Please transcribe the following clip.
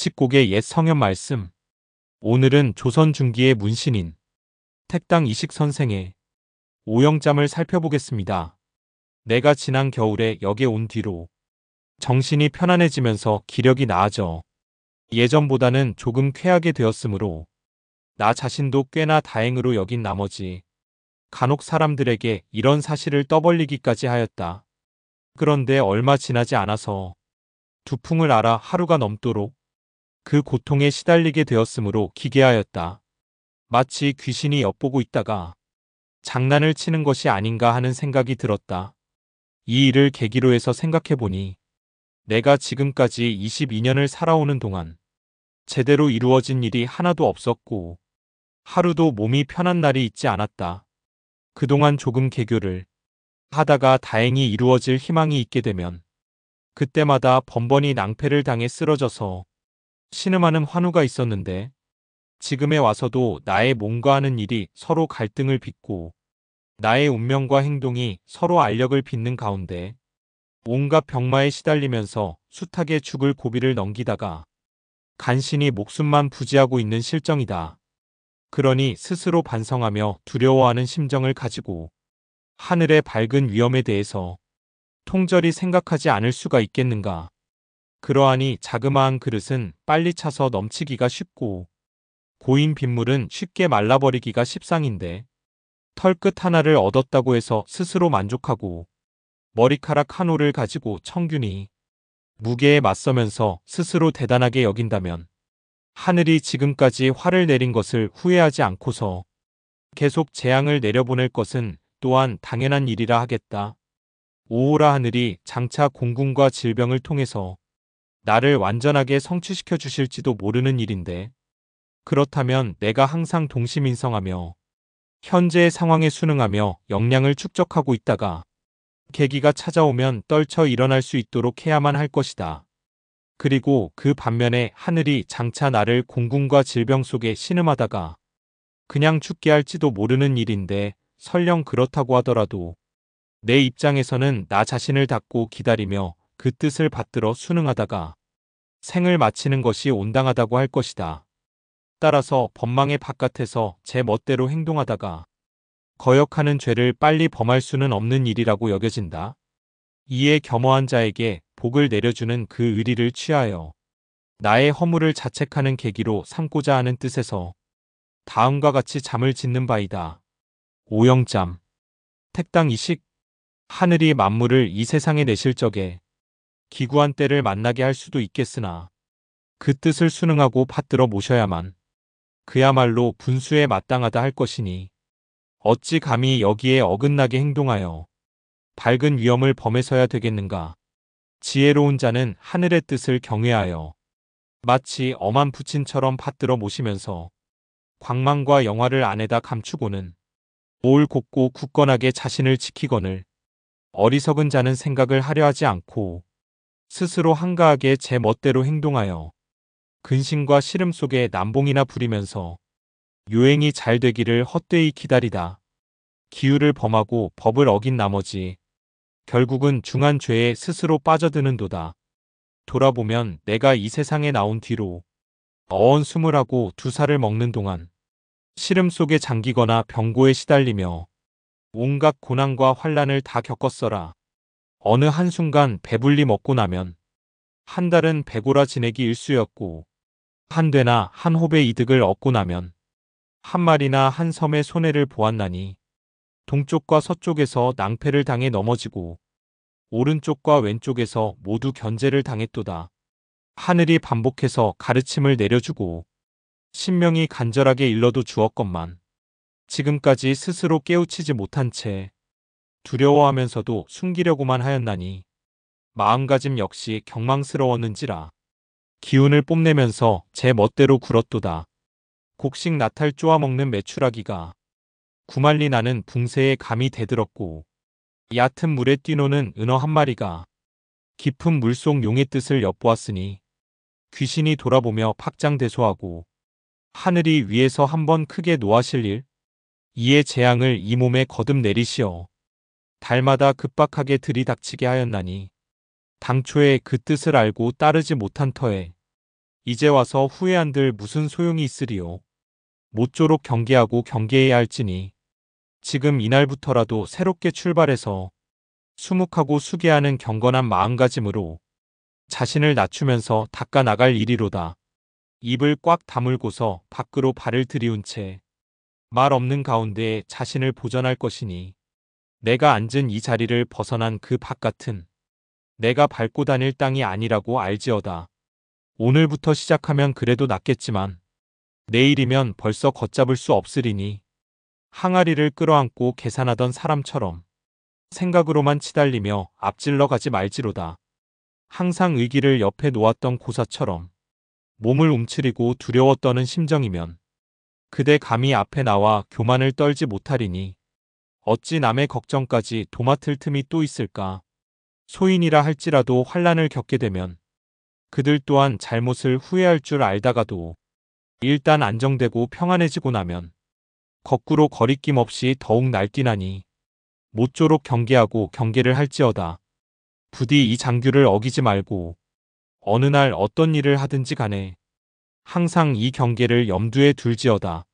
예측곡의 옛 성현 말씀. 오늘은 조선 중기의 문신인 택당 이식 선생의 오영잠을 살펴보겠습니다. 내가 지난 겨울에 역에 온 뒤로 정신이 편안해지면서 기력이 나아져 예전보다는 조금 쾌하게 되었으므로 나 자신도 꽤나 다행으로 여긴 나머지 간혹 사람들에게 이런 사실을 떠벌리기까지 하였다. 그런데 얼마 지나지 않아서 두풍을 알아 하루가 넘도록 그 고통에 시달리게 되었으므로 기괴하였다. 마치 귀신이 엿보고 있다가 장난을 치는 것이 아닌가 하는 생각이 들었다. 이 일을 계기로 해서 생각해보니 내가 지금까지 22년을 살아오는 동안 제대로 이루어진 일이 하나도 없었고 하루도 몸이 편한 날이 있지 않았다. 그동안 조금 개교를 하다가 다행히 이루어질 희망이 있게 되면 그때마다 번번이 낭패를 당해 쓰러져서 신음하는 환우가 있었는데 지금에 와서도 나의 몸과 하는 일이 서로 갈등을 빚고 나의 운명과 행동이 서로 알력을 빚는 가운데 온갖 병마에 시달리면서 숱하게 죽을 고비를 넘기다가 간신히 목숨만 부지하고 있는 실정이다. 그러니 스스로 반성하며 두려워하는 심정을 가지고 하늘의 밝은 위험에 대해서 통절히 생각하지 않을 수가 있겠는가. 그러하니 자그마한 그릇은 빨리 차서 넘치기가 쉽고 고인 빗물은 쉽게 말라버리기가 십상인데 털끝 하나를 얻었다고 해서 스스로 만족하고 머리카락 한 올을 가지고 청균히 무게에 맞서면서 스스로 대단하게 여긴다면 하늘이 지금까지 화를 내린 것을 후회하지 않고서 계속 재앙을 내려보낼 것은 또한 당연한 일이라 하겠다. 오호라 하늘이 장차 공군과 질병을 통해서 나를 완전하게 성취시켜 주실지도 모르는 일인데 그렇다면 내가 항상 동시민성하며 현재의 상황에 순응하며 역량을 축적하고 있다가 계기가 찾아오면 떨쳐 일어날 수 있도록 해야만 할 것이다. 그리고 그 반면에 하늘이 장차 나를 공군과 질병 속에 신음하다가 그냥 죽게 할지도 모르는 일인데 설령 그렇다고 하더라도 내 입장에서는 나 자신을 닫고 기다리며 그 뜻을 받들어 순응하다가 생을 마치는 것이 온당하다고 할 것이다. 따라서 법망의 바깥에서 제 멋대로 행동하다가 거역하는 죄를 빨리 범할 수는 없는 일이라고 여겨진다. 이에 겸허한 자에게 복을 내려주는 그 의리를 취하여 나의 허물을 자책하는 계기로 삼고자 하는 뜻에서 다음과 같이 잠을 짓는 바이다. 오영잠. 택당 이식. 하늘이 만물을 이 세상에 내실 적에 기구한 때를 만나게 할 수도 있겠으나 그 뜻을 순응하고 받들어 모셔야만 그야말로 분수에 마땅하다 할 것이니 어찌 감히 여기에 어긋나게 행동하여 밝은 위험을 범해서야 되겠는가. 지혜로운 자는 하늘의 뜻을 경외하여 마치 엄한 부친처럼 받들어 모시면서 광망과 영화를 안에다 감추고는 올 곱고 굳건하게 자신을 지키거늘 어리석은 자는 생각을 하려 하지 않고 스스로 한가하게 제 멋대로 행동하여 근심과 시름 속에 남봉이나 부리면서 요행이 잘 되기를 헛되이 기다리다 기율을 범하고 법을 어긴 나머지 결국은 중한 죄에 스스로 빠져드는도다. 돌아보면 내가 이 세상에 나온 뒤로 어언 스물하고 2살을 먹는 동안 시름 속에 잠기거나 병고에 시달리며 온갖 고난과 환란을 다 겪었어라. 어느 한순간 배불리 먹고 나면 한 달은 배고라 지내기 일쑤였고 한 되나 한 홉의 이득을 얻고 나면 한 마리나 한 섬의 손해를 보았나니 동쪽과 서쪽에서 낭패를 당해 넘어지고 오른쪽과 왼쪽에서 모두 견제를 당했도다. 하늘이 반복해서 가르침을 내려주고 신명이 간절하게 일러도 주었건만 지금까지 스스로 깨우치지 못한 채 두려워하면서도 숨기려고만 하였나니 마음가짐 역시 경망스러웠는지라 기운을 뽐내면서 제 멋대로 굴었도다. 곡식 나탈 쪼아먹는 메추라기가 구말리 나는 붕새에 감이 대들었고 얕은 물에 뛰노는 은어 한 마리가 깊은 물속 용의 뜻을 엿보았으니 귀신이 돌아보며 팍장대소하고 하늘이 위에서 한번 크게 노하실 일 이에 재앙을 이 몸에 거듭 내리시어 달마다 급박하게 들이닥치게 하였나니 당초에 그 뜻을 알고 따르지 못한 터에 이제 와서 후회한들 무슨 소용이 있으리요. 모쪼록 경계하고 경계해야 할지니 지금 이날부터라도 새롭게 출발해서 수묵하고 수계하는 경건한 마음가짐으로 자신을 낮추면서 닦아 나갈 일이로다. 입을 꽉 다물고서 밖으로 발을 들이운 채 말 없는 가운데에 자신을 보전할 것이니 내가 앉은 이 자리를 벗어난 그 바깥은 내가 밟고 다닐 땅이 아니라고 알지어다. 오늘부터 시작하면 그래도 낫겠지만 내일이면 벌써 걷잡을 수 없으리니 항아리를 끌어안고 계산하던 사람처럼 생각으로만 치달리며 앞질러 가지 말지로다. 항상 의기를 옆에 놓았던 고사처럼 몸을 움츠리고 두려워 떠는 심정이면 그대 감히 앞에 나와 교만을 떨지 못하리니 어찌 남의 걱정까지 도맡을 틈이 또 있을까. 소인이라 할지라도 환난을 겪게 되면 그들 또한 잘못을 후회할 줄 알다가도 일단 안정되고 평안해지고 나면 거꾸로 거리낌 없이 더욱 날뛰나니 모쪼록 경계하고 경계를 할지어다. 부디 이 장규를 어기지 말고 어느 날 어떤 일을 하든지 간에 항상 이 경계를 염두에 둘지어다.